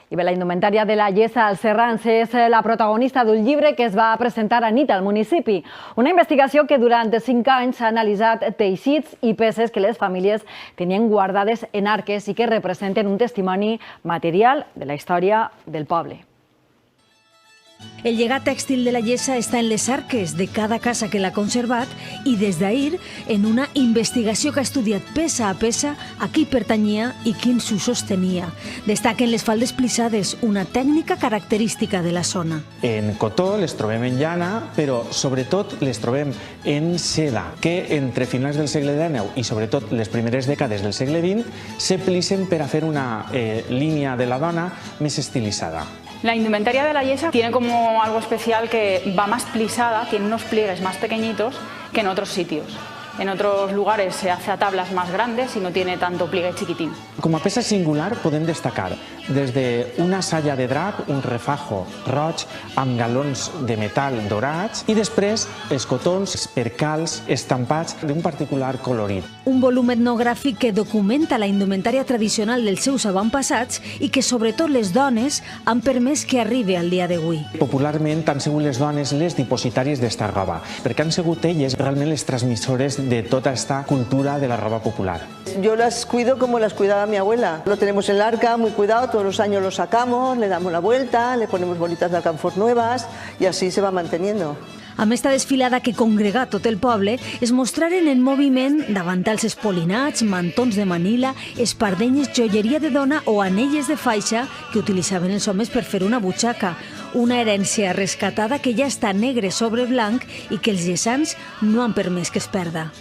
I bé, la indumentària de la Llesa als Serrans és la protagonista d'un llibre que es va presentar a nit al municipi. Una investigació que durant 5 anys ha analitzat teixits i peces que les famílies tenien guardades en arques i que representen un testimoni material de la història del poble. El llegat tèxtil de la Llesa està en les arques de cada casa que l'ha conservat i des d'ahir en una investigació que ha estudiat peça a peça a qui pertanyia i quin s'ho sostenia. Destaquen les faldes plissades, una tècnica característica de la zona. En cotó les trobem en llana, però sobretot les trobem en seda, que entre finals del segle XIX i sobretot les primeres dècades del segle XX se plissen per a fer una línia de la dona més estilitzada. La indumentaria de la Llesa tiene como algo especial que va más plisada, tiene unos pliegues más pequeñitos que en otros sitios. En otros lugares se hace a tablas más grandes y no tiene tanto pliegue chiquitín. Com a peça singular podem destacar des d'una salla de drap, un refajo roig amb galons de metall dorats i després els cotons, els percals estampats d'un particular colorit. Un volum etnogràfic que documenta la indumentària tradicional dels seus avantpassats i que sobretot les dones han permès que arribi al dia d'avui. Popularment han sigut les dones les dipositàries d'esta roba, perquè han sigut elles realment les transmissores de toda esta cultura de la ropa popular. Yo las cuido como las cuidaba mi abuela. Lo tenemos en el arca, muy cuidado, todos los años lo sacamos, le damos la vuelta, le ponemos bolitas de alcanfor nuevas y así se va manteniendo. Amb esta desfilada que congrega tot el poble, es mostraren en moviment davantals espolinats, mantons de Manila, espardenyes, joieria de dona o anelles de faixa que utilitzaven els homes per fer una butxaca. Una herència rescatada que ja està negre sobre blanc i que els llesans no han permès que es perda.